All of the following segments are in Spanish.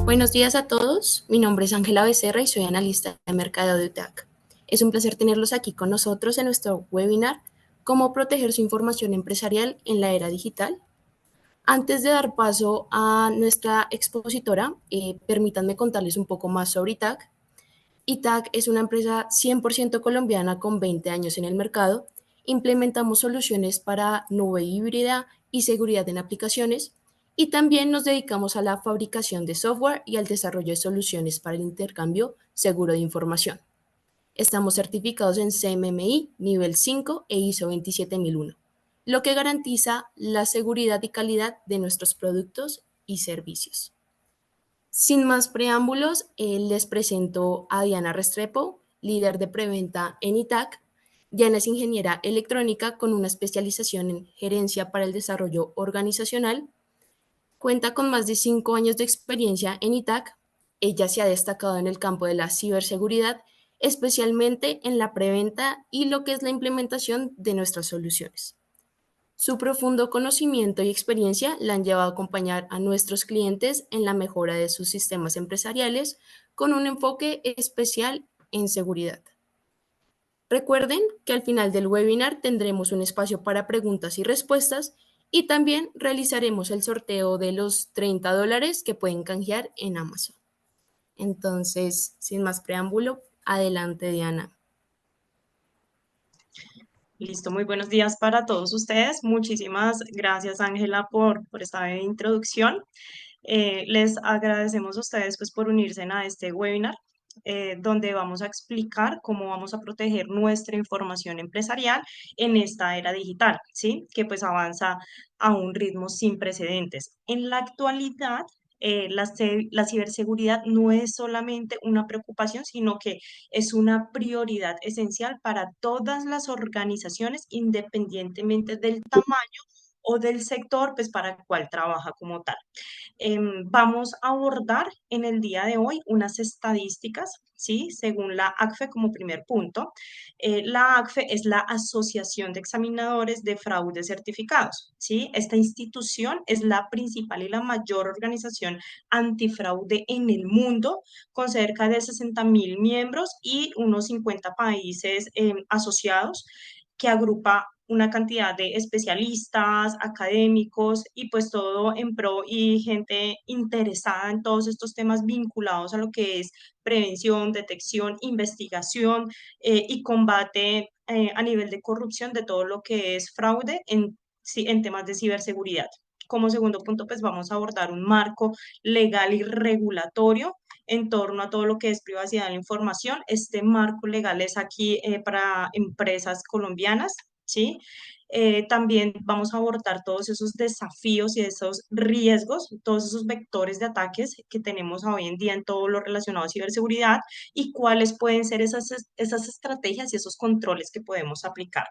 Buenos días a todos, mi nombre es Ángela Becerra y soy analista de mercado de UTAC. Es un placer tenerlos aquí con nosotros en nuestro webinar Cómo proteger su información empresarial en la era digital. Antes de dar paso a nuestra expositora, permítanme contarles un poco más sobre ITAC. ITAC es una empresa 100% colombiana con 20 años en el mercado. Implementamos soluciones para nube híbrida y seguridad en aplicaciones y también nos dedicamos a la fabricación de software y al desarrollo de soluciones para el intercambio seguro de información. Estamos certificados en CMMI nivel 5 e ISO 27001, lo que garantiza la seguridad y calidad de nuestros productos y servicios. Sin más preámbulos, les presento a Diana Restrepo, líder de preventa en ITAC. Diana es ingeniera electrónica con una especialización en gerencia para el desarrollo organizacional. Cuenta con más de 5 años de experiencia en ITAC. Ella se ha destacado en el campo de la ciberseguridad, especialmente en la preventa y lo que es la implementación de nuestras soluciones. Su profundo conocimiento y experiencia la han llevado a acompañar a nuestros clientes en la mejora de sus sistemas empresariales con un enfoque especial en seguridad. Recuerden que al final del webinar tendremos un espacio para preguntas y respuestas y también realizaremos el sorteo de los $30 que pueden canjear en Amazon. Entonces, sin más preámbulo, adelante, Diana. Listo, muy buenos días para todos ustedes. Muchísimas gracias, Ángela, por esta introducción. Les agradecemos a ustedes pues, por unirse a este webinar, donde vamos a explicar cómo vamos a proteger nuestra información empresarial en esta era digital, ¿sí? Que pues avanza a un ritmo sin precedentes. En la actualidad, la ciberseguridad no es solamente una preocupación, sino que es una prioridad esencial para todas las organizaciones, independientemente del tamaño o del sector, pues para el cual trabaja como tal. Vamos a abordar en el día de hoy unas estadísticas, ¿sí? Según la ACFE como primer punto. La ACFE es la Asociación de Examinadores de Fraude Certificados, ¿sí? Esta institución es la principal y la mayor organización antifraude en el mundo, con cerca de 60.000 miembros y unos 50 países asociados, que agrupa una cantidad de especialistas, académicos y pues todo en pro y gente interesada en todos estos temas vinculados a lo que es prevención, detección, investigación y combate a nivel de corrupción de todo lo que es fraude en temas de ciberseguridad. Como segundo punto, pues vamos a abordar un marco legal y regulatorio en torno a todo lo que es privacidad de la información. Este marco legal es aquí para empresas colombianas, ¿sí? También vamos a abordar todos esos desafíos y esos riesgos, todos esos vectores de ataques que tenemos hoy en día en todo lo relacionado a ciberseguridad y cuáles pueden ser esas estrategias y esos controles que podemos aplicar.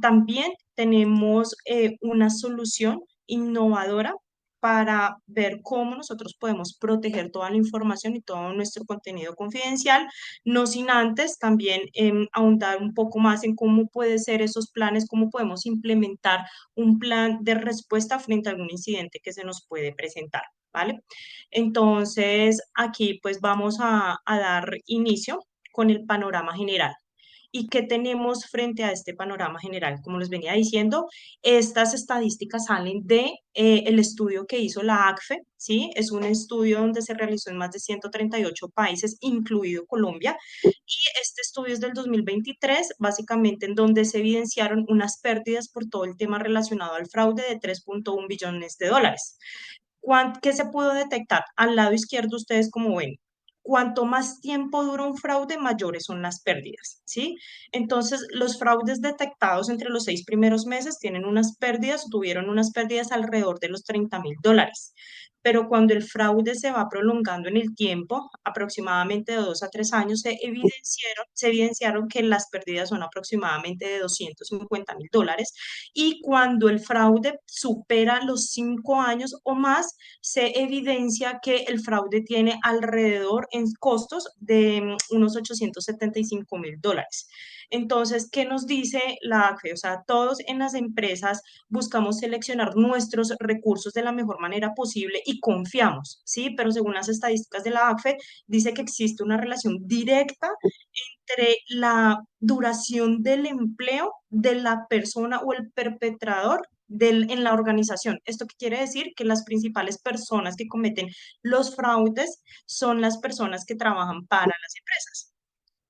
También tenemos una solución innovadora para ver cómo nosotros podemos proteger toda la información y todo nuestro contenido confidencial, no sin antes también ahondar un poco más en cómo pueden ser esos planes, cómo podemos implementar un plan de respuesta frente a algún incidente que se nos puede presentar, ¿vale? Entonces, aquí pues vamos a dar inicio con el panorama general. ¿Y qué tenemos frente a este panorama general? Como les venía diciendo, estas estadísticas salen de el estudio que hizo la ACFE, ¿sí? Es un estudio donde se realizó en más de 138 países, incluido Colombia, y este estudio es del 2023, básicamente en donde se evidenciaron unas pérdidas por todo el tema relacionado al fraude de 3.1 billones de dólares. ¿Qué se pudo detectar? Al lado izquierdo, ustedes como ven, cuanto más tiempo dura un fraude, mayores son las pérdidas, ¿sí? Entonces, los fraudes detectados entre los 6 primeros meses tuvieron unas pérdidas alrededor de los 30.000 dólares. Pero cuando el fraude se va prolongando en el tiempo, aproximadamente de 2 a 3 años, se evidenciaron que las pérdidas son aproximadamente de 250.000 dólares. Y cuando el fraude supera los 5 años o más, se evidencia que el fraude tiene alrededor en costos de unos 875.000 dólares. Entonces, ¿qué nos dice la ACFE? O sea, todos en las empresas buscamos seleccionar nuestros recursos de la mejor manera posible y confiamos, ¿sí? Pero según las estadísticas de la ACFE, dice que existe una relación directa entre la duración del empleo de la persona o el perpetrador en la organización. ¿Esto qué quiere decir? Que las principales personas que cometen los fraudes son las personas que trabajan para las empresas.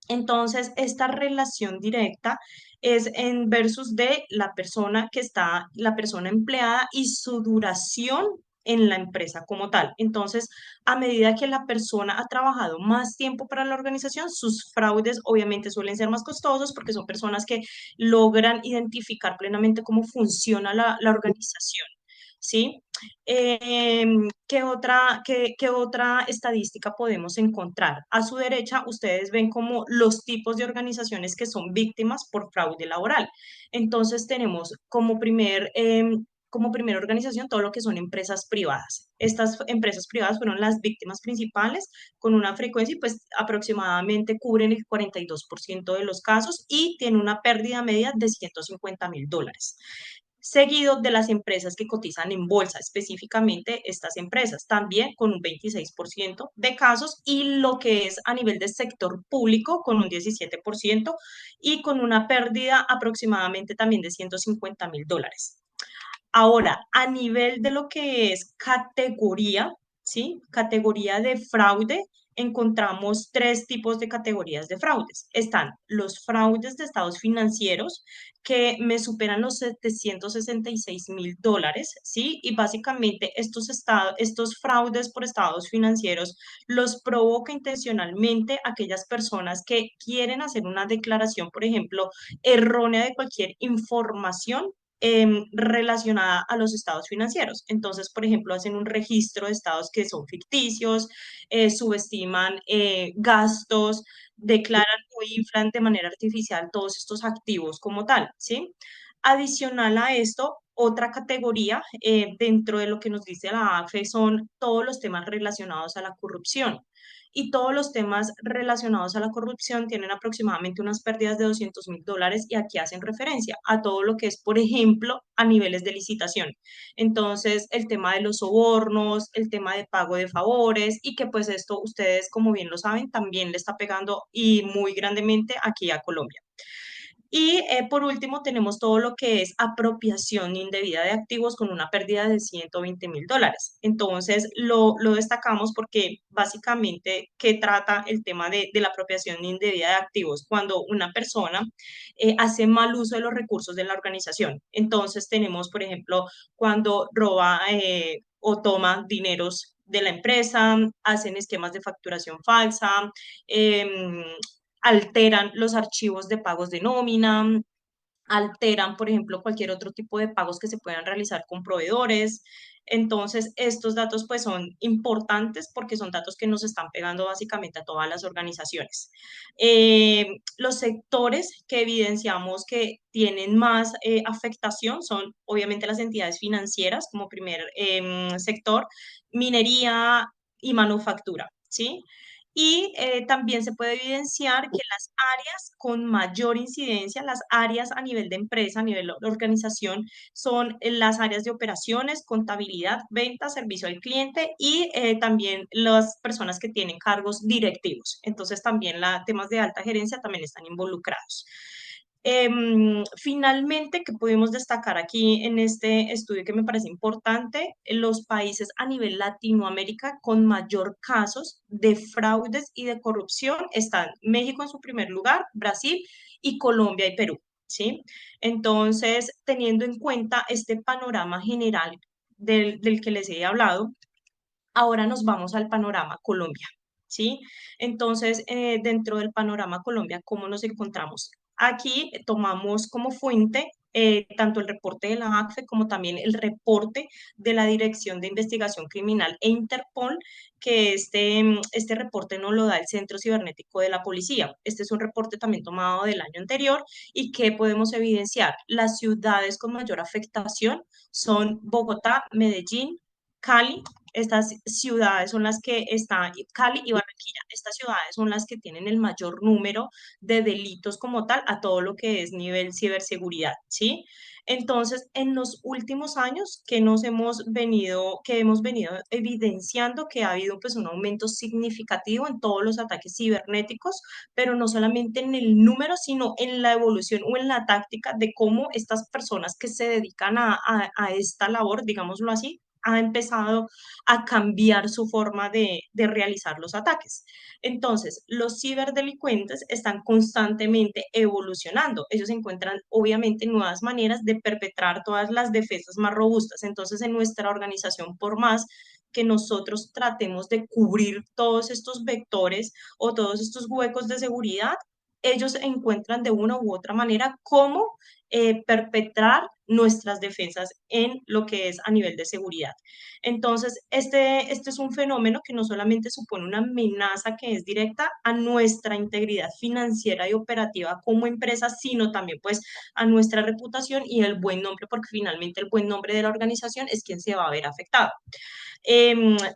Entonces, esta relación directa es en versus de la persona que está, la persona empleada y su duración en la empresa como tal. Entonces, a medida que la persona ha trabajado más tiempo para la organización, sus fraudes obviamente suelen ser más costosos porque son personas que logran identificar plenamente cómo funciona la organización. ¿Sí? ¿Qué otra estadística podemos encontrar? A su derecha, ustedes ven como los tipos de organizaciones que son víctimas por fraude laboral. Entonces, tenemos como primera organización todo lo que son empresas privadas. Estas empresas privadas fueron las víctimas principales con una frecuencia y pues aproximadamente cubren el 42% de los casos y tiene una pérdida media de $150.000, seguido de las empresas que cotizan en bolsa, específicamente estas empresas, también con un 26% de casos, y lo que es a nivel de sector público con un 17% y con una pérdida aproximadamente también de $150.000. Ahora, a nivel de lo que es categoría, ¿sí? Categoría de fraude, encontramos tres tipos de categorías de fraudes. Están los fraudes de estados financieros que me superan los $766.000, ¿sí? Y básicamente estos fraudes por estados financieros los provoca intencionalmente aquellas personas que quieren hacer una declaración, por ejemplo, errónea de cualquier información relacionada a los estados financieros. Entonces, por ejemplo, hacen un registro de estados que son ficticios, subestiman gastos, declaran o inflan de manera artificial todos estos activos como tal, ¿sí? Adicional a esto, otra categoría dentro de lo que nos dice la AFE son todos los temas relacionados a la corrupción. Y todos los temas relacionados a la corrupción tienen aproximadamente unas pérdidas de $200.000 y aquí hacen referencia a todo lo que es, por ejemplo, a niveles de licitación. Entonces, el tema de los sobornos, el tema de pago de favores y que pues esto ustedes, como bien lo saben, también le está pegando y muy grandemente aquí a Colombia. Y por último, tenemos todo lo que es apropiación indebida de activos con una pérdida de $120.000. Entonces, lo destacamos porque básicamente, ¿qué trata el tema de la apropiación indebida de activos? Cuando una persona hace mal uso de los recursos de la organización. Entonces, tenemos, por ejemplo, cuando roba o toma dineros de la empresa, hacen esquemas de facturación falsa, em, alteran los archivos de pagos de nómina, alteran, por ejemplo, cualquier otro tipo de pagos que se puedan realizar con proveedores. Entonces, estos datos pues son importantes porque son datos que nos están pegando básicamente a todas las organizaciones. Los sectores que evidenciamos que tienen más afectación son obviamente las entidades financieras como primer sector, minería y manufactura, ¿sí? Y también se puede evidenciar que las áreas con mayor incidencia, las áreas a nivel de empresa, a nivel de organización, son las áreas de operaciones, contabilidad, ventas, servicio al cliente y también las personas que tienen cargos directivos. Entonces también temas de alta gerencia también están involucrados. Finalmente, que pudimos destacar aquí en este estudio que me parece importante, los países a nivel Latinoamérica con mayor casos de fraudes y de corrupción están México en su primer lugar, Brasil y Colombia y Perú, ¿sí? Entonces, teniendo en cuenta este panorama general del que les he hablado, ahora nos vamos al panorama Colombia, ¿sí? Entonces, dentro del panorama Colombia, ¿cómo nos encontramos? Aquí tomamos como fuente tanto el reporte de la ACFE como también el reporte de la Dirección de Investigación Criminal e Interpol, que este reporte nos lo da el Centro Cibernético de la Policía. Este es un reporte también tomado del año anterior y que podemos evidenciar. Las ciudades con mayor afectación son Bogotá, Medellín, Cali, estas ciudades son las que están, Cali y Barranquilla, estas ciudades son las que tienen el mayor número de delitos como tal a todo lo que es nivel ciberseguridad, ¿sí? Entonces, en los últimos años que hemos venido evidenciando que ha habido pues un aumento significativo en todos los ataques cibernéticos, pero no solamente en el número, sino en la evolución o en la táctica de cómo estas personas que se dedican a esta labor, digámoslo así, ha empezado a cambiar su forma de realizar los ataques. Entonces, los ciberdelincuentes están constantemente evolucionando. Ellos encuentran, obviamente, nuevas maneras de perpetrar todas las defensas más robustas. Entonces, en nuestra organización, por más que nosotros tratemos de cubrir todos estos vectores o todos estos huecos de seguridad, ellos encuentran de una u otra manera cómo perpetrar nuestras defensas en lo que es a nivel de seguridad. Entonces, este es un fenómeno que no solamente supone una amenaza que es directa a nuestra integridad financiera y operativa como empresa, sino también pues a nuestra reputación y el buen nombre, porque finalmente el buen nombre de la organización es quien se va a ver afectado.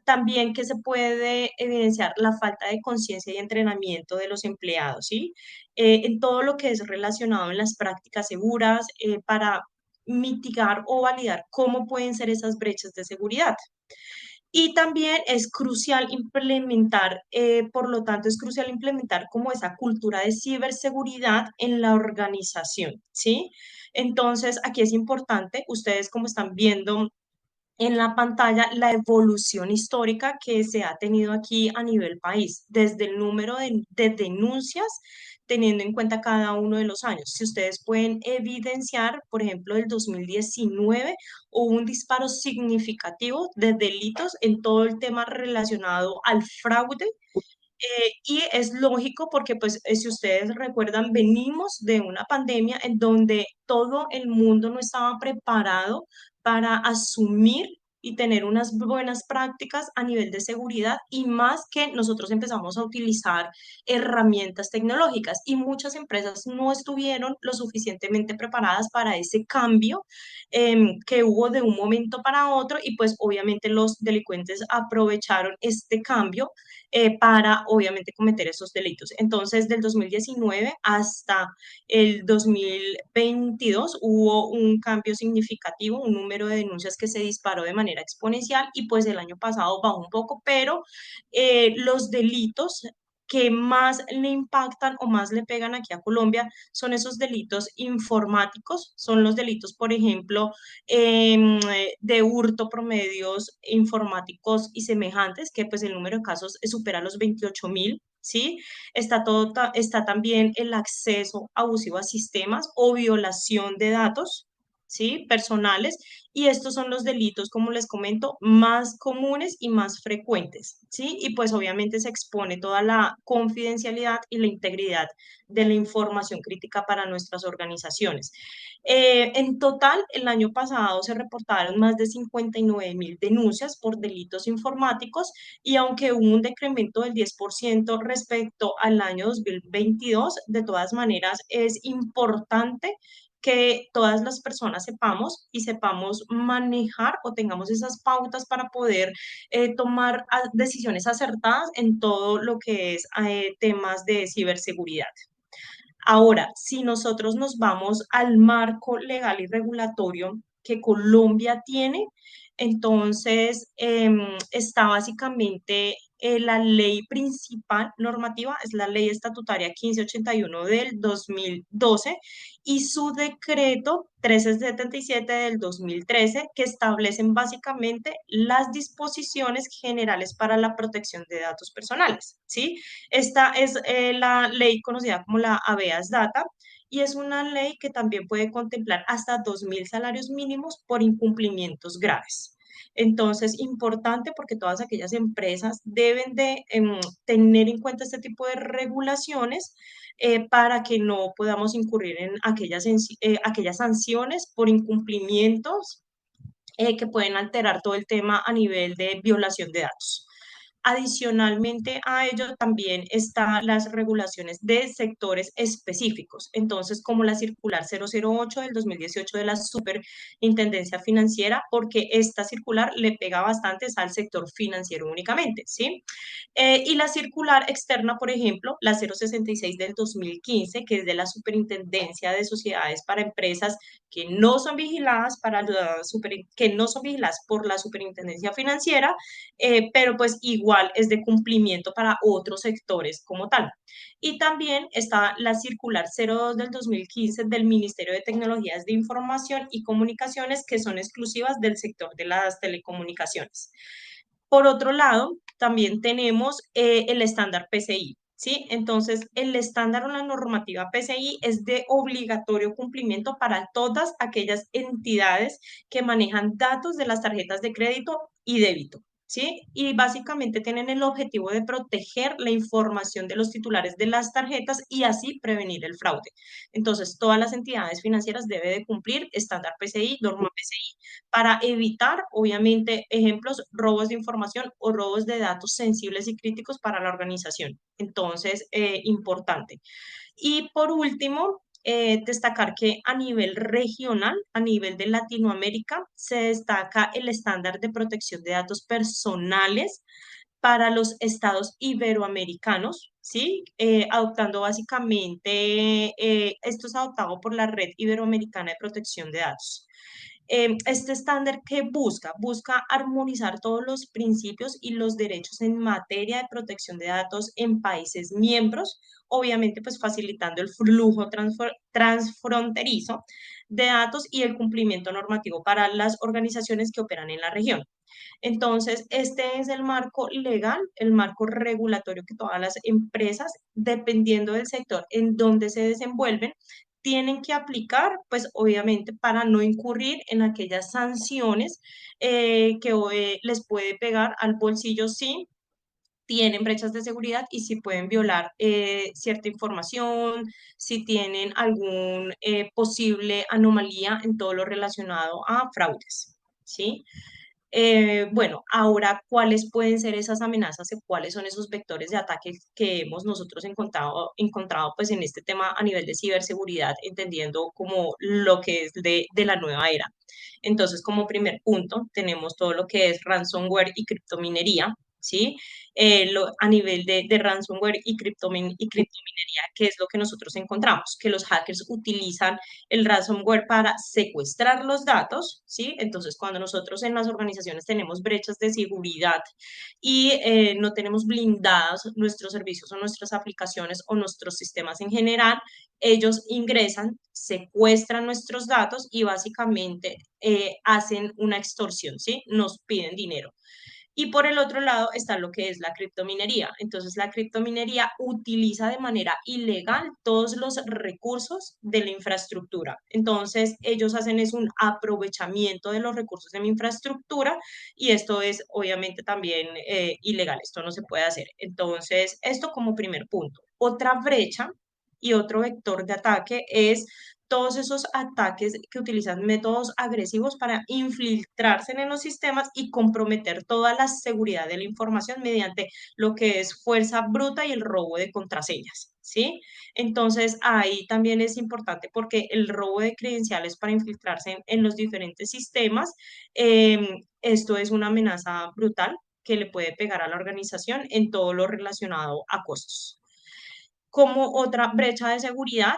También que se puede evidenciar la falta de conciencia y entrenamiento de los empleados, ¿sí? En todo lo que es relacionado en las prácticas seguras para mitigar o validar cómo pueden ser esas brechas de seguridad. Y también es crucial implementar, por lo tanto, es crucial implementar como esa cultura de ciberseguridad en la organización, ¿sí? Entonces, aquí es importante, ustedes como están viendo en la pantalla la evolución histórica que se ha tenido aquí a nivel país, desde el número de denuncias, teniendo en cuenta cada uno de los años. Si ustedes pueden evidenciar, por ejemplo, el 2019 hubo un disparo significativo de delitos en todo el tema relacionado al fraude, y es lógico porque, pues, si ustedes recuerdan, venimos de una pandemia en donde todo el mundo no estaba preparado para asumir y tener unas buenas prácticas a nivel de seguridad y más que nosotros empezamos a utilizar herramientas tecnológicas y muchas empresas no estuvieron lo suficientemente preparadas para ese cambio que hubo de un momento para otro y pues obviamente los delincuentes aprovecharon este cambio para obviamente cometer esos delitos. Entonces, del 2019 hasta el 2022 hubo un cambio significativo, un número de denuncias que se disparó de manera exponencial y pues el año pasado bajó un poco, pero los delitos que más le impactan o más le pegan aquí a Colombia son esos delitos informáticos, son los delitos, por ejemplo, de hurto promedios informáticos y semejantes, que pues el número de casos supera los 28.000, ¿sí? Está también el acceso abusivo a sistemas o violación de datos, ¿sí? Personales, y estos son los delitos, como les comento, más comunes y más frecuentes, ¿sí? Y pues obviamente se expone toda la confidencialidad y la integridad de la información crítica para nuestras organizaciones. En total, el año pasado se reportaron más de 59.000 denuncias por delitos informáticos y aunque hubo un decremento del 10% respecto al año 2022, de todas maneras es importante que todas las personas sepamos y sepamos manejar o tengamos esas pautas para poder tomar decisiones acertadas en todo lo que es temas de ciberseguridad. Ahora, si nosotros nos vamos al marco legal y regulatorio que Colombia tiene, entonces está básicamente la ley principal normativa, es la ley estatutaria 1581 del 2012 y su decreto 1377 del 2013 que establecen básicamente las disposiciones generales para la protección de datos personales, ¿sí? Esta es la ley conocida como la habeas data y es una ley que también puede contemplar hasta 2.000 salarios mínimos por incumplimientos graves. Entonces, importante porque todas aquellas empresas deben de tener en cuenta este tipo de regulaciones para que no podamos incurrir en aquellas sanciones por incumplimientos que pueden alterar todo el tema a nivel de violación de datos. Adicionalmente a ello también están las regulaciones de sectores específicos. Entonces, como la circular 008 del 2018 de la Superintendencia Financiera, porque esta circular le pega bastante al sector financiero únicamente, ¿sí? Y la circular externa, por ejemplo, la 066 del 2015, que es de la Superintendencia de Sociedades para Empresas que no son vigiladas que no son vigiladas por la Superintendencia Financiera, pero pues igual es de cumplimiento para otros sectores como tal. Y también está la circular 02 del 2015 del Ministerio de Tecnologías de Información y Comunicaciones, que son exclusivas del sector de las telecomunicaciones. Por otro lado, también tenemos el estándar PCI, ¿sí? Entonces, el estándar o la normativa PCI es de obligatorio cumplimiento para todas aquellas entidades que manejan datos de las tarjetas de crédito y débito, ¿sí? Y básicamente tienen el objetivo de proteger la información de los titulares de las tarjetas y así prevenir el fraude. Entonces, todas las entidades financieras deben de cumplir estándar PCI, norma PCI, para evitar, obviamente, ejemplos, robos de información o robos de datos sensibles y críticos para la organización. Entonces, importante. Y por último, destacar que a nivel regional, a nivel de Latinoamérica, se destaca el estándar de protección de datos personales para los estados iberoamericanos, ¿sí? Adoptando básicamente, esto es adoptado por la Red Iberoamericana de Protección de Datos. Este estándar que busca armonizar todos los principios y los derechos en materia de protección de datos en países miembros, obviamente pues facilitando el flujo transfronterizo de datos y el cumplimiento normativo para las organizaciones que operan en la región. Entonces, este es el marco legal, el marco regulatorio que todas las empresas, dependiendo del sector en donde se desenvuelven, tienen que aplicar, pues obviamente para no incurrir en aquellas sanciones que les puede pegar al bolsillo si tienen brechas de seguridad y si pueden violar cierta información, si tienen algún posible anomalía en todo lo relacionado a fraudes, ¿sí? Bueno, ahora, ¿cuáles pueden ser esas amenazas y cuáles son esos vectores de ataque que hemos nosotros encontrado pues en este tema a nivel de ciberseguridad, entendiendo como lo que es de la nueva era? Entonces, como primer punto, tenemos todo lo que es ransomware y criptominería, ¿sí? A nivel de ransomware y criptominería, ¿qué es lo que nosotros encontramos? Que los hackers utilizan el ransomware para secuestrar los datos, ¿sí? Entonces, cuando nosotros en las organizaciones tenemos brechas de seguridad y no tenemos blindados nuestros servicios o nuestras aplicaciones o nuestros sistemas en general, ellos ingresan, secuestran nuestros datos y básicamente hacen una extorsión, ¿sí? Nos piden dinero. Y por el otro lado está lo que es la criptominería. Entonces, la criptominería utiliza de manera ilegal todos los recursos de la infraestructura. Entonces, ellos hacen es un aprovechamiento de los recursos de mi infraestructura y esto es obviamente también ilegal. Esto no se puede hacer. Entonces, esto como primer punto. Otra brecha y otro vector de ataque es todos esos ataques que utilizan métodos agresivos para infiltrarse en los sistemas y comprometer toda la seguridad de la información mediante lo que es fuerza bruta y el robo de contraseñas, ¿sí? Entonces, ahí también es importante porque el robo de credenciales para infiltrarse en los diferentes sistemas, esto es una amenaza brutal que le puede pegar a la organización en todo lo relacionado a costos. Como otra brecha de seguridad,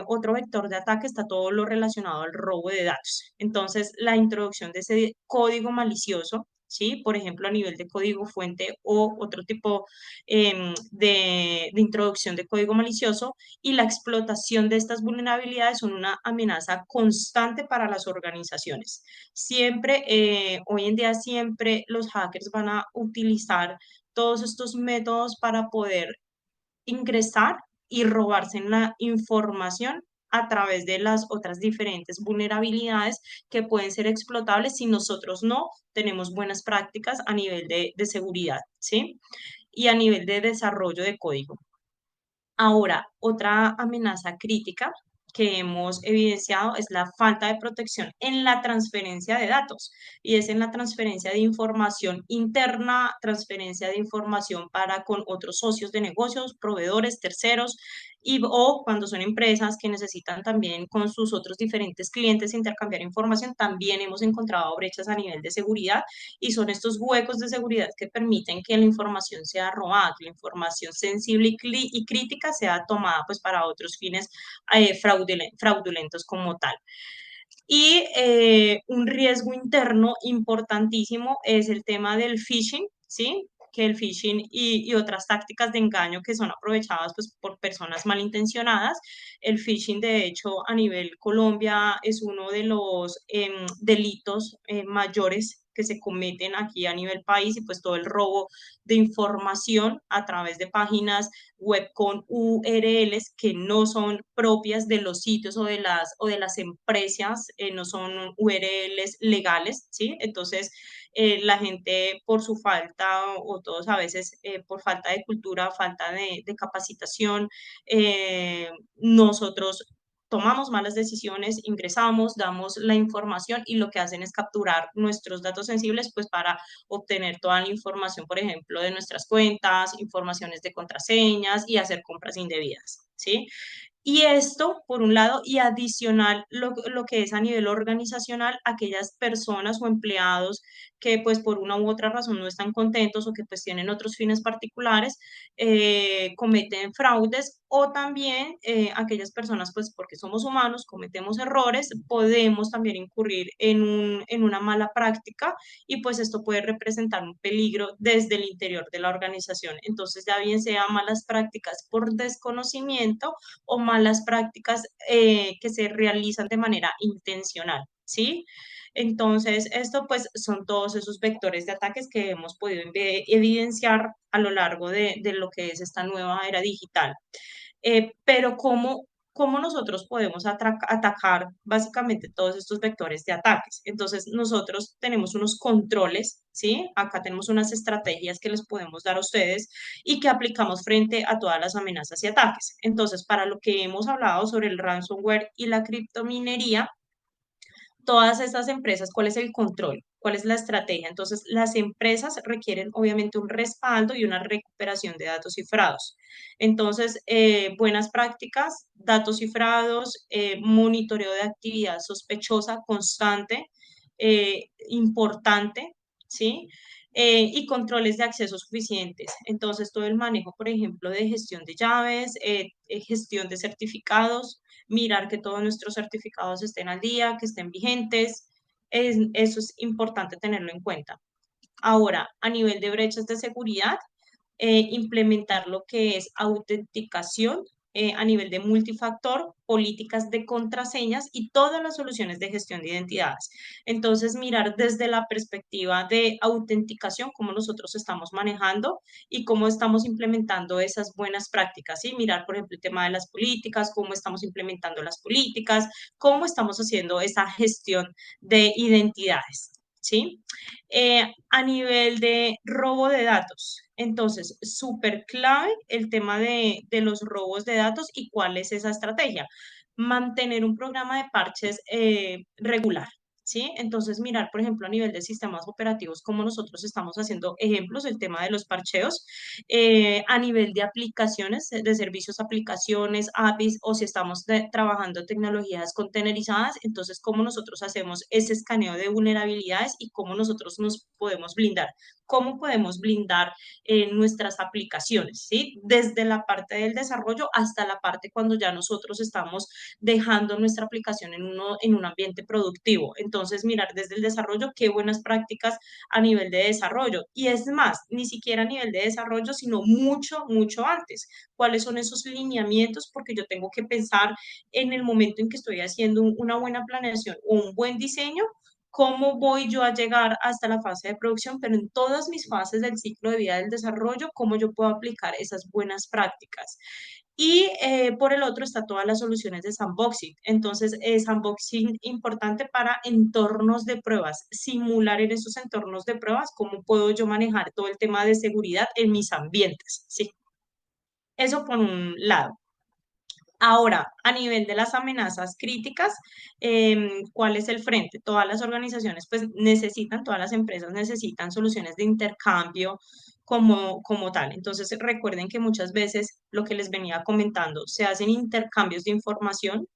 otro vector de ataque está todo lo relacionado al robo de datos. Entonces, la introducción de ese código malicioso, ¿sí? Por ejemplo, a nivel de código fuente o otro tipo de introducción de código malicioso y la explotación de estas vulnerabilidades son una amenaza constante para las organizaciones. Siempre, hoy en día, siempre los hackers van a utilizar todos estos métodos para poder ingresar y robarse la información a través de las otras diferentes vulnerabilidades que pueden ser explotables si nosotros no tenemos buenas prácticas a nivel de seguridad, ¿sí? Y a nivel de desarrollo de código. Ahora, otra amenaza crítica que hemos evidenciado es la falta de protección en la transferencia de datos y es en la transferencia de información interna, transferencia de información para con otros socios de negocios, proveedores, terceros y o cuando son empresas que necesitan también con sus otros diferentes clientes intercambiar información, también hemos encontrado brechas a nivel de seguridad y son estos huecos de seguridad que permiten que la información sea robada, que la información sensible y crítica sea tomada pues para otros fines fraudulentos como tal. Y un riesgo interno importantísimo es el tema del phishing, ¿sí? Que el phishing y otras tácticas de engaño que son aprovechadas pues, por personas malintencionadas. El phishing, de hecho, a nivel Colombia es uno de los delitos mayores que se cometen aquí a nivel país y pues todo el robo de información a través de páginas web con URLs que no son propias de los sitios o de las empresas, no son URLs legales, ¿sí? Entonces, la gente por su falta o todos a veces por falta de cultura, falta de capacitación, nosotros tomamos malas decisiones, ingresamos, damos la información y lo que hacen es capturar nuestros datos sensibles pues para obtener toda la información, por ejemplo, de nuestras cuentas, informaciones de contraseñas y hacer compras indebidas, ¿sí? Y esto, por un lado, y adicional, lo que es a nivel organizacional, aquellas personas o empleados que pues por una u otra razón no están contentos o que pues tienen otros fines particulares, cometen fraudes o también aquellas personas pues porque somos humanos, cometemos errores, podemos también incurrir en una mala práctica y pues esto puede representar un peligro desde el interior de la organización. Entonces ya bien sea malas prácticas por desconocimiento o malas prácticas que se realizan de manera intencional, ¿sí? Entonces, esto pues son todos esos vectores de ataques que hemos podido evidenciar a lo largo de lo que es esta nueva era digital. Pero ¿cómo nosotros podemos atacar básicamente todos estos vectores de ataques? Entonces, nosotros tenemos unos controles, ¿sí? Acá tenemos unas estrategias que les podemos dar a ustedes y que aplicamos frente a todas las amenazas y ataques. Entonces, para lo que hemos hablado sobre el ransomware y la criptominería, todas estas empresas, ¿cuál es el control? ¿Cuál es la estrategia? Entonces, las empresas requieren obviamente un respaldo y una recuperación de datos cifrados. Entonces, buenas prácticas, datos cifrados, monitoreo de actividad sospechosa constante, importante, ¿sí? Y controles de acceso suficientes. Entonces, todo el manejo, por ejemplo, de gestión de llaves, gestión de certificados, mirar que todos nuestros certificados estén al día, que estén vigentes. Eso es importante tenerlo en cuenta. Ahora, a nivel de brechas de seguridad, implementar lo que es autenticación a nivel de multifactor, políticas de contraseñas y todas las soluciones de gestión de identidades. Entonces, mirar desde la perspectiva de autenticación, cómo nosotros estamos manejando y cómo estamos implementando esas buenas prácticas. ¿Sí? Mirar, por ejemplo, el tema de las políticas, cómo estamos implementando las políticas, cómo estamos haciendo esa gestión de identidades. ¿Sí? A nivel de robo de datos. Entonces, súper clave el tema de los robos de datos y cuál es esa estrategia. Mantener un programa de parches regular. ¿Sí? Entonces, mirar, por ejemplo, a nivel de sistemas operativos, cómo nosotros estamos haciendo ejemplos, el tema de los parcheos, a nivel de aplicaciones, de servicios, aplicaciones, APIs, o si estamos trabajando tecnologías containerizadas, entonces, cómo nosotros hacemos ese escaneo de vulnerabilidades y cómo nosotros nos podemos blindar. ¿Cómo podemos blindar nuestras aplicaciones? ¿Sí? Desde la parte del desarrollo hasta la parte cuando ya nosotros estamos dejando nuestra aplicación en un ambiente productivo. Entonces, mirar desde el desarrollo qué buenas prácticas a nivel de desarrollo. Y es más, ni siquiera a nivel de desarrollo, sino mucho, mucho antes. ¿Cuáles son esos lineamientos? Porque yo tengo que pensar en el momento en que estoy haciendo una buena planeación o un buen diseño, cómo voy yo a llegar hasta la fase de producción, pero en todas mis fases del ciclo de vida del desarrollo, cómo yo puedo aplicar esas buenas prácticas. Y por el otro está todas las soluciones de sandboxing. Entonces, sandboxing importante para entornos de pruebas, simular en esos entornos de pruebas cómo puedo yo manejar todo el tema de seguridad en mis ambientes. Sí, eso por un lado. Ahora, a nivel de las amenazas críticas, ¿cuál es el frente? Todas las organizaciones pues necesitan, todas las empresas necesitan soluciones de intercambio como tal. Entonces, recuerden que muchas veces lo que les venía comentando, se hacen intercambios de información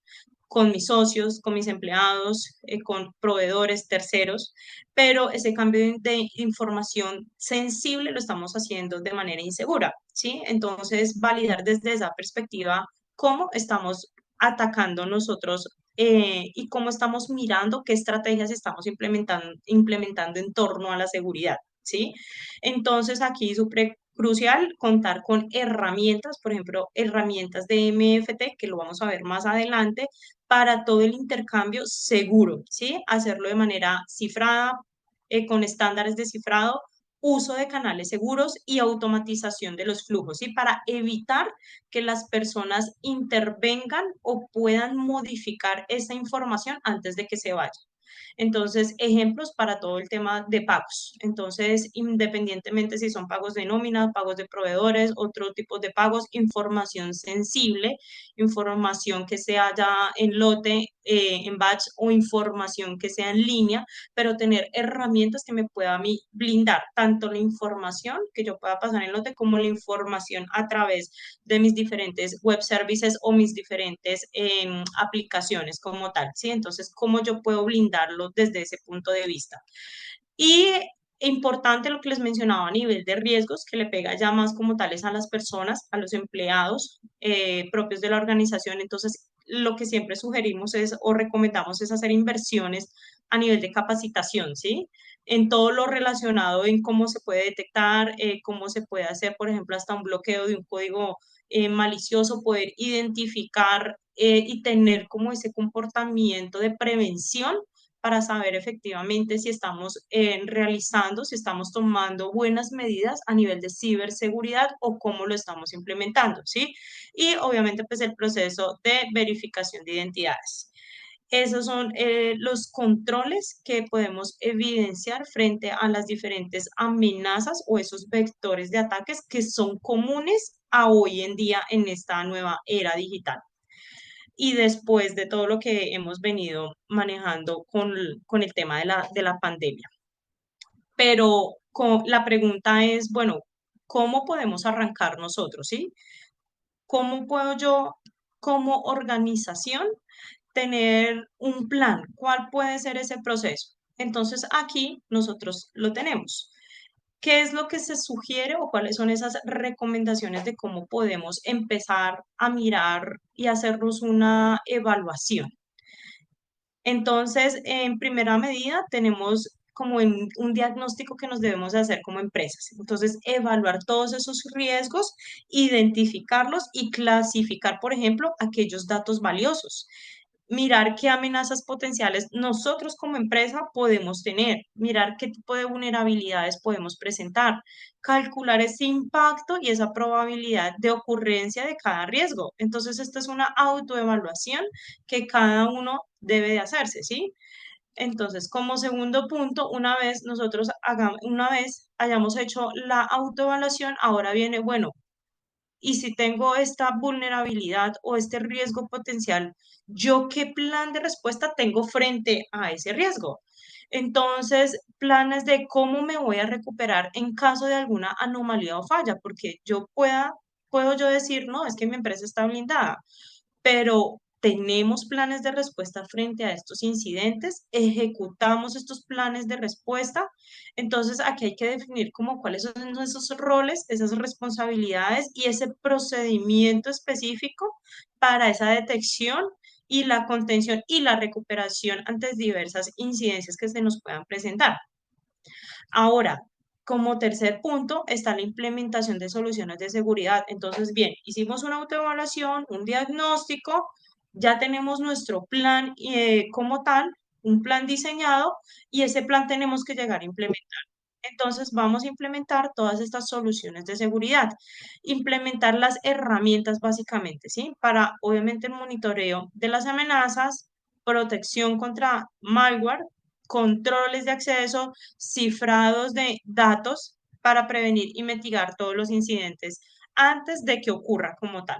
con mis socios, con mis empleados, con proveedores, terceros, pero ese cambio de información sensible lo estamos haciendo de manera insegura, ¿sí? Entonces, validar desde esa perspectiva cómo estamos atacando nosotros y cómo estamos mirando qué estrategias estamos implementando en torno a la seguridad, ¿sí? Entonces, aquí es súper crucial contar con herramientas, por ejemplo, herramientas de MFT, que lo vamos a ver más adelante, para todo el intercambio seguro, ¿sí? Hacerlo de manera cifrada, con estándares de cifrado, uso de canales seguros y automatización de los flujos, ¿sí? Para evitar que las personas intervengan o puedan modificar esa información antes de que se vaya. Entonces, ejemplos para todo el tema de pagos. Entonces, independientemente si son pagos de nómina, pagos de proveedores, otro tipo de pagos, información sensible, información que sea ya en lote, en batch o información que sea en línea, pero tener herramientas que me pueda a mí blindar tanto la información que yo pueda pasar en lote como la información a través de mis diferentes web services o mis diferentes aplicaciones como tal, ¿sí? Entonces, ¿cómo yo puedo blindarlo desde ese punto de vista? Y importante lo que les mencionaba a nivel de riesgos, que le pega ya más como tales a las personas, a los empleados propios de la organización. Entonces, lo que siempre sugerimos es o recomendamos es hacer inversiones a nivel de capacitación, ¿sí? En todo lo relacionado en cómo se puede detectar, cómo se puede hacer, por ejemplo, hasta un bloqueo de un código malicioso, poder identificar y tener como ese comportamiento de prevención para saber efectivamente si estamos realizando, si estamos tomando buenas medidas a nivel de ciberseguridad o cómo lo estamos implementando, ¿sí? Y obviamente pues el proceso de verificación de identidades. Esos son los controles que podemos evidenciar frente a las diferentes amenazas o esos vectores de ataques que son comunes a hoy en día en esta nueva era digital y después de todo lo que hemos venido manejando con el tema de la pandemia. Pero la pregunta es, bueno, ¿cómo podemos arrancar nosotros, sí? ¿Cómo puedo yo, como organización, tener un plan? ¿Cuál puede ser ese proceso? Entonces, aquí nosotros lo tenemos. ¿Qué es lo que se sugiere o cuáles son esas recomendaciones de cómo podemos empezar a mirar y hacernos una evaluación? Entonces, en primera medida, tenemos como un diagnóstico que nos debemos de hacer como empresas. Entonces, evaluar todos esos riesgos, identificarlos y clasificar, por ejemplo, aquellos datos valiosos. Mirar qué amenazas potenciales nosotros como empresa podemos tener, mirar qué tipo de vulnerabilidades podemos presentar, calcular ese impacto y esa probabilidad de ocurrencia de cada riesgo. Entonces, esta es una autoevaluación que cada uno debe de hacerse, ¿sí? Entonces, como segundo punto, una vez hayamos hecho la autoevaluación, ahora viene, bueno, y si tengo esta vulnerabilidad o este riesgo potencial, ¿yo qué plan de respuesta tengo frente a ese riesgo? Entonces, planes de cómo me voy a recuperar en caso de alguna anomalía o falla, porque puedo yo decir, no, es que mi empresa está blindada, pero tenemos planes de respuesta frente a estos incidentes, ejecutamos estos planes de respuesta. Entonces, aquí hay que definir como cuáles son esos roles, esas responsabilidades y ese procedimiento específico para esa detección y la contención y la recuperación ante diversas incidencias que se nos puedan presentar. Ahora, como tercer punto está la implementación de soluciones de seguridad. Entonces, bien, hicimos una autoevaluación, un diagnóstico, ya tenemos nuestro plan como tal, un plan diseñado y ese plan tenemos que llegar a implementar. Entonces, vamos a implementar todas estas soluciones de seguridad, implementar las herramientas básicamente, ¿sí? Para, obviamente, el monitoreo de las amenazas, protección contra malware, controles de acceso, cifrados de datos para prevenir y mitigar todos los incidentes antes de que ocurra como tal.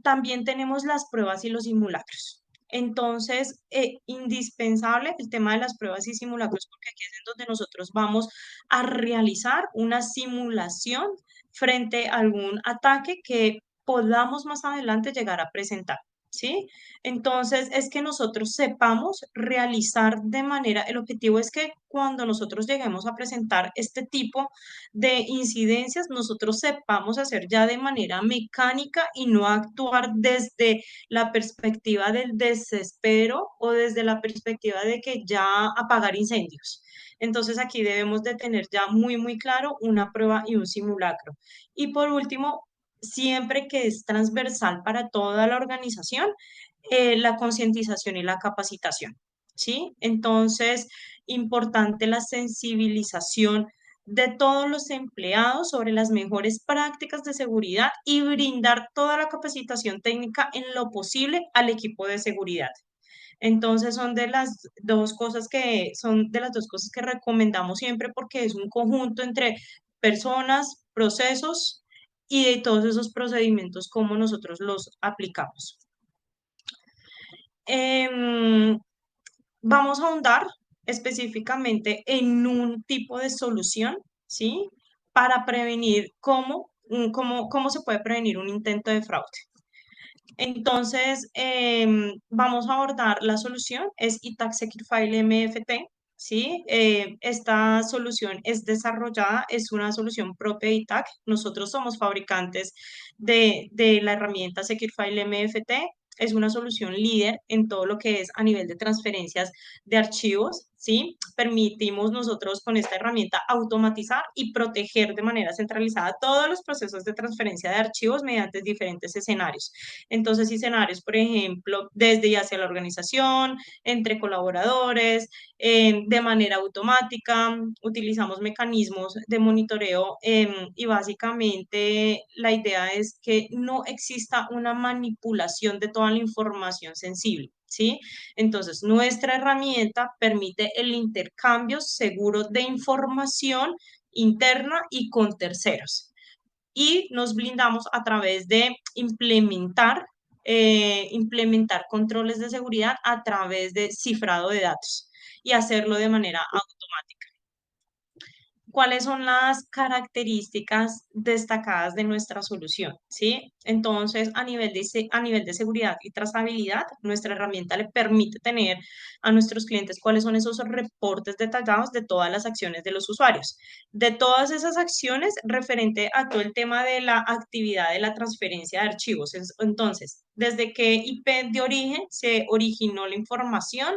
También tenemos las pruebas y los simulacros. Entonces, indispensable el tema de las pruebas y simulacros, porque aquí es en donde nosotros vamos a realizar una simulación frente a algún ataque que podamos más adelante llegar a presentar. ¿Sí? Entonces, es que nosotros sepamos realizar de manera, el objetivo es que cuando nosotros lleguemos a presentar este tipo de incidencias, nosotros sepamos hacer ya de manera mecánica y no actuar desde la perspectiva del desespero o desde la perspectiva de que ya apagar incendios. Entonces aquí debemos de tener ya muy, muy claro una prueba y un simulacro. Y por último, siempre que es transversal para toda la organización, la concientización y la capacitación. ¿Sí? Entonces, importante la sensibilización de todos los empleados sobre las mejores prácticas de seguridad y brindar toda la capacitación técnica en lo posible al equipo de seguridad. Entonces son de las dos cosas que recomendamos siempre porque es un conjunto entre personas, procesos y de todos esos procedimientos como nosotros los aplicamos. Em, Vamos a ahondar específicamente en un tipo de solución, ¿sí? Para prevenir cómo se puede prevenir un intento de fraude. Entonces, vamos a abordar la solución, es ITAC Secure File MFT, ¿sí? Esta solución es desarrollada, es una solución propia de ITAC. Nosotros somos fabricantes de la herramienta Secure File MFT. Es una solución líder en todo lo que es a nivel de transferencias de archivos, ¿sí? Permitimos nosotros con esta herramienta automatizar y proteger de manera centralizada todos los procesos de transferencia de archivos mediante diferentes escenarios. Entonces, escenarios, por ejemplo, desde y hacia la organización, entre colaboradores, de manera automática, utilizamos mecanismos de monitoreo y básicamente la idea es que no exista una manipulación de toda la información sensible. ¿Sí? Entonces, nuestra herramienta permite el intercambio seguro de información interna y con terceros y nos blindamos a través de implementar controles de seguridad a través de cifrado de datos y hacerlo de manera automática. ¿Cuáles son las características destacadas de nuestra solución? ¿Sí? Entonces, a nivel de seguridad y trazabilidad, nuestra herramienta le permite tener a nuestros clientes cuáles son esos reportes detallados de todas las acciones de los usuarios. De todas esas acciones referente a todo el tema de la actividad de la transferencia de archivos. Entonces, desde qué IP de origen se originó la información,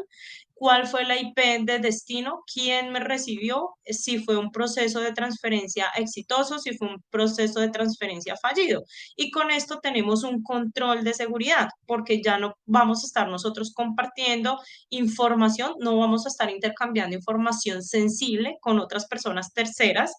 cuál fue la IP de destino, quién me recibió, si fue un proceso de transferencia exitoso, si fue un proceso de transferencia fallido. Y con esto tenemos un control de seguridad, porque ya no vamos a estar nosotros compartiendo información, no vamos a estar intercambiando información sensible con otras personas terceras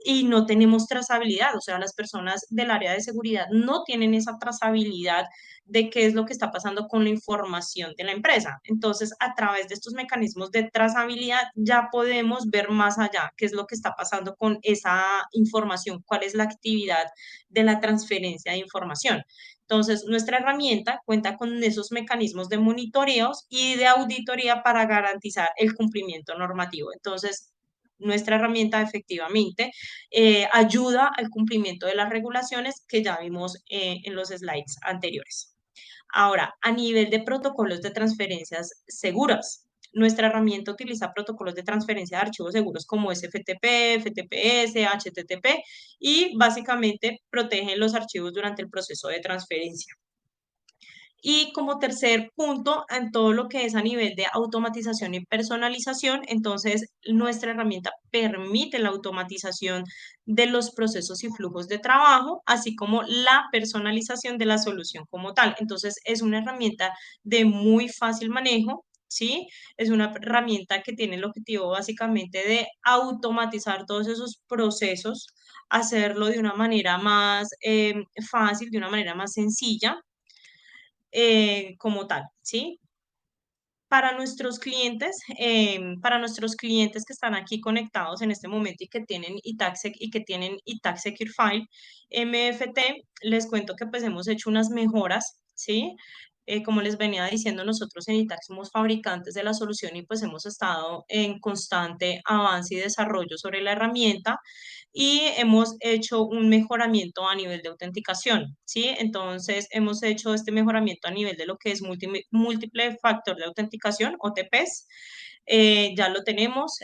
y no tenemos trazabilidad, o sea, las personas del área de seguridad no tienen esa trazabilidad de qué es lo que está pasando con la información de la empresa. Entonces, a través de estos mecanismos de trazabilidad ya podemos ver más allá qué es lo que está pasando con esa información, cuál es la actividad de la transferencia de información. Entonces, nuestra herramienta cuenta con esos mecanismos de monitoreos y de auditoría para garantizar el cumplimiento normativo. Entonces, nuestra herramienta efectivamente ayuda al cumplimiento de las regulaciones que ya vimos en los slides anteriores. Ahora, a nivel de protocolos de transferencias seguras, nuestra herramienta utiliza protocolos de transferencia de archivos seguros como SFTP, FTPS, HTTP y básicamente protegen los archivos durante el proceso de transferencia. Y como tercer punto, en todo lo que es a nivel de automatización y personalización, entonces nuestra herramienta permite la automatización de los procesos y flujos de trabajo, así como la personalización de la solución como tal. Entonces es una herramienta de muy fácil manejo. ¿Sí? Es una herramienta que tiene el objetivo básicamente de automatizar todos esos procesos, hacerlo de una manera más fácil, de una manera más sencilla como tal, ¿sí? para nuestros clientes que están aquí conectados en este momento y que tienen ITAC Secure File MFT, les cuento que pues hemos hecho unas mejoras, ¿sí? Como les venía diciendo, nosotros en ITAC somos fabricantes de la solución y pues hemos estado en constante avance y desarrollo sobre la herramienta y hemos hecho un mejoramiento a nivel de autenticación, ¿sí? Entonces, hemos hecho este mejoramiento a nivel de lo que es múltiple factor de autenticación, OTPs. Ya lo tenemos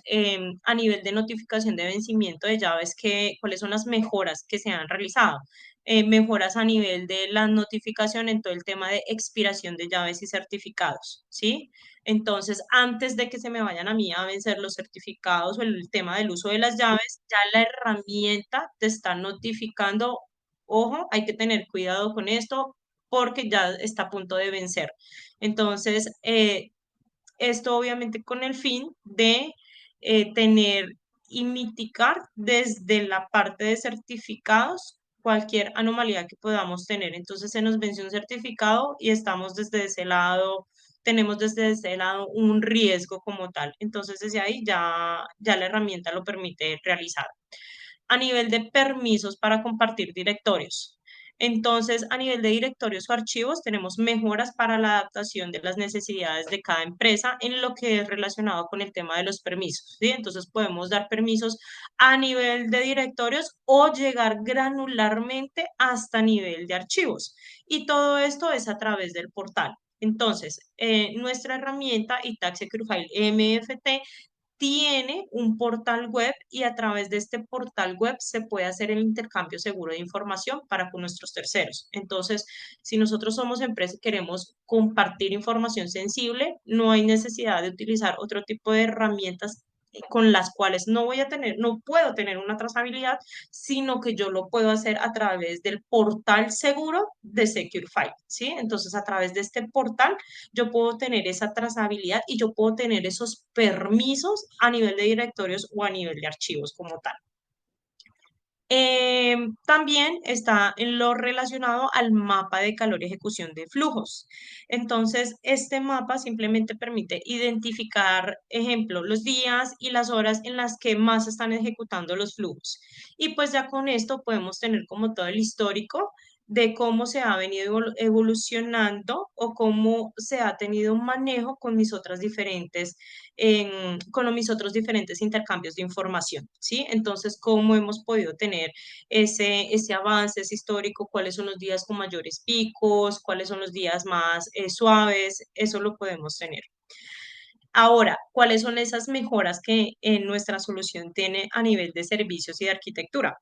a nivel de notificación de vencimiento de llaves, ¿cuáles son las mejoras que se han realizado? Mejoras a nivel de la notificación en todo el tema de expiración de llaves y certificados, ¿sí? Entonces, antes de que se me vayan a mí a vencer los certificados o el tema del uso de las llaves, ya la herramienta te está notificando, ojo, hay que tener cuidado con esto porque ya está a punto de vencer. Entonces, esto obviamente con el fin de tener y mitigar desde la parte de certificados cualquier anomalía que podamos tener. Entonces se nos vence un certificado y estamos desde ese lado, tenemos desde ese lado un riesgo como tal. Entonces desde ahí ya la herramienta lo permite realizar. A nivel de permisos para compartir directorios. Entonces, a nivel de directorios o archivos, tenemos mejoras para la adaptación de las necesidades de cada empresa en lo que es relacionado con el tema de los permisos, ¿sí? Entonces, podemos dar permisos a nivel de directorios o llegar granularmente hasta nivel de archivos. Y todo esto es a través del portal. Entonces, nuestra herramienta ITAC Secure File MFT tiene un portal web y a través de este portal web se puede hacer el intercambio seguro de información para con nuestros terceros. Entonces, si nosotros somos empresa y queremos compartir información sensible, no hay necesidad de utilizar otro tipo de herramientas con las cuales no puedo tener una trazabilidad, sino que yo lo puedo hacer a través del portal seguro de Secure File, ¿sí? Entonces, a través de este portal yo puedo tener esa trazabilidad y yo puedo tener esos permisos a nivel de directorios o a nivel de archivos como tal. También está en lo relacionado al mapa de calor y ejecución de flujos. Entonces, este mapa simplemente permite identificar, ejemplo, los días y las horas en las que más se están ejecutando los flujos. Y pues ya con esto podemos tener como todo el histórico de cómo se ha venido evolucionando o cómo se ha tenido un manejo con con mis otros diferentes intercambios de información, ¿sí? Entonces, cómo hemos podido tener ese avance, ese histórico, cuáles son los días con mayores picos, cuáles son los días más suaves, eso lo podemos tener. Ahora, ¿cuáles son esas mejoras que nuestra solución tiene a nivel de servicios y de arquitectura?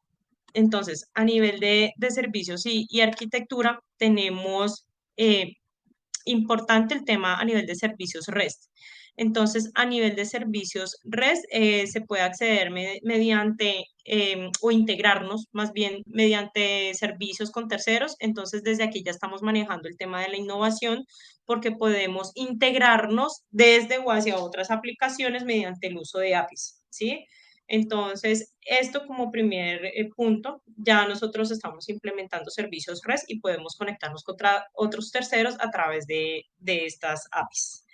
Entonces, a nivel de servicios y arquitectura, tenemos importante el tema a nivel de servicios REST. Entonces, a nivel de servicios REST, se puede acceder mediante o integrarnos más bien mediante servicios con terceros. Entonces, desde aquí ya estamos manejando el tema de la innovación porque podemos integrarnos desde o hacia otras aplicaciones mediante el uso de APIs, ¿sí? Entonces, esto como primer punto, ya nosotros estamos implementando servicios REST y podemos conectarnos con otros terceros a través de estas APIs.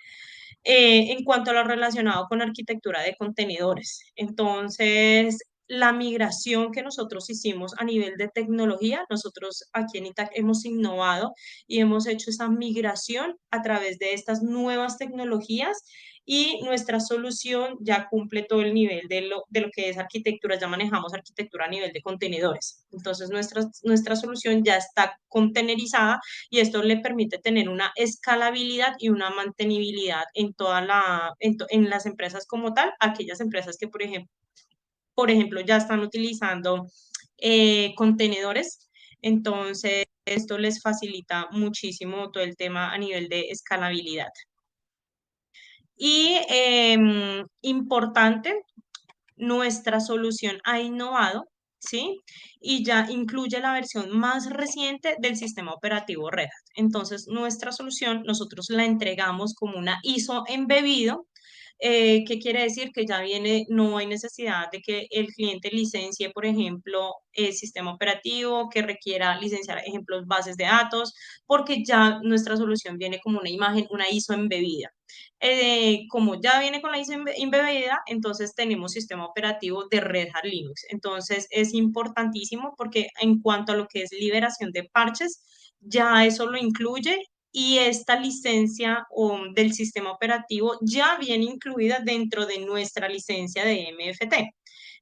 En cuanto a lo relacionado con arquitectura de contenedores, entonces la migración que nosotros hicimos a nivel de tecnología, nosotros aquí en ITAC hemos innovado y hemos hecho esa migración a través de estas nuevas tecnologías y nuestra solución ya cumple todo el nivel de lo que es arquitectura, ya manejamos arquitectura a nivel de contenedores. Entonces nuestra solución ya está contenerizada y esto le permite tener una escalabilidad y una mantenibilidad en las empresas como tal, aquellas empresas que, por ejemplo, ya están utilizando contenedores. Entonces, esto les facilita muchísimo todo el tema a nivel de escalabilidad. Y importante, nuestra solución ha innovado, ¿sí? Y ya incluye la versión más reciente del sistema operativo Red Hat. Entonces, nuestra solución, nosotros la entregamos como una ISO embebido ¿Qué quiere decir? Que ya viene, no hay necesidad de que el cliente licencie, por ejemplo, el sistema operativo, que requiera licenciar ejemplos bases de datos, porque ya nuestra solución viene como una imagen, una ISO embebida. Como ya viene con la ISO embebida, entonces tenemos sistema operativo de Red Hat Linux. Entonces es importantísimo porque en cuanto a lo que es liberación de parches, ya eso lo incluye y esta licencia del sistema operativo ya viene incluida dentro de nuestra licencia de MFT.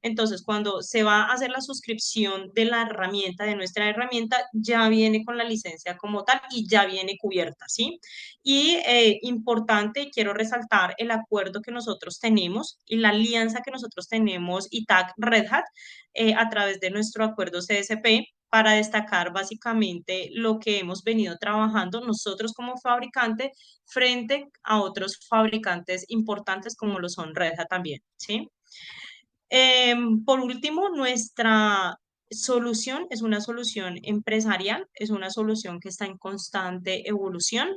Entonces, cuando se va a hacer la suscripción de la herramienta, de nuestra herramienta, ya viene con la licencia como tal y ya viene cubierta, ¿sí? Y importante, quiero resaltar el acuerdo que nosotros tenemos y la alianza que nosotros tenemos ITAC Red Hat a través de nuestro acuerdo CSP para destacar básicamente lo que hemos venido trabajando nosotros como fabricante frente a otros fabricantes importantes como lo son Red Hat también, ¿sí? Por último, nuestra solución es una solución empresarial, es una solución que está en constante evolución.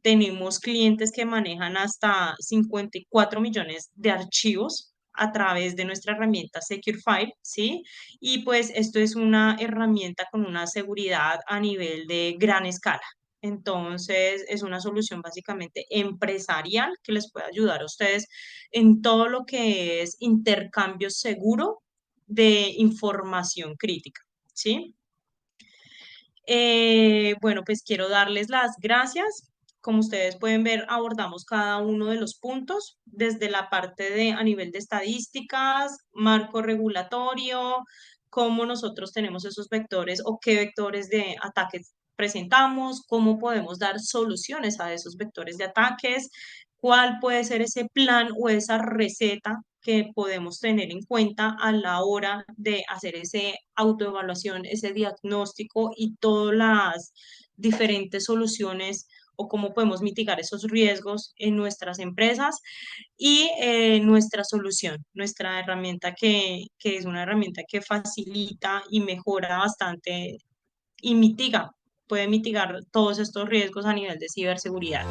Tenemos clientes que manejan hasta 54 millones de archivos a través de nuestra herramienta Secure File, ¿sí? Y pues esto es una herramienta con una seguridad a nivel de gran escala. Entonces, es una solución básicamente empresarial que les puede ayudar a ustedes en todo lo que es intercambio seguro de información crítica, ¿sí? Bueno, pues quiero darles las gracias. Como ustedes pueden ver, abordamos cada uno de los puntos, desde la parte de a nivel de estadísticas, marco regulatorio, cómo nosotros tenemos esos vectores o qué vectores de ataques presentamos, cómo podemos dar soluciones a esos vectores de ataques, cuál puede ser ese plan o esa receta que podemos tener en cuenta a la hora de hacer ese autoevaluación, ese diagnóstico y todas las diferentes soluciones o cómo podemos mitigar esos riesgos en nuestras empresas y nuestra solución, nuestra herramienta que es una herramienta que facilita y mejora bastante y mitiga, puede mitigar todos estos riesgos a nivel de ciberseguridad.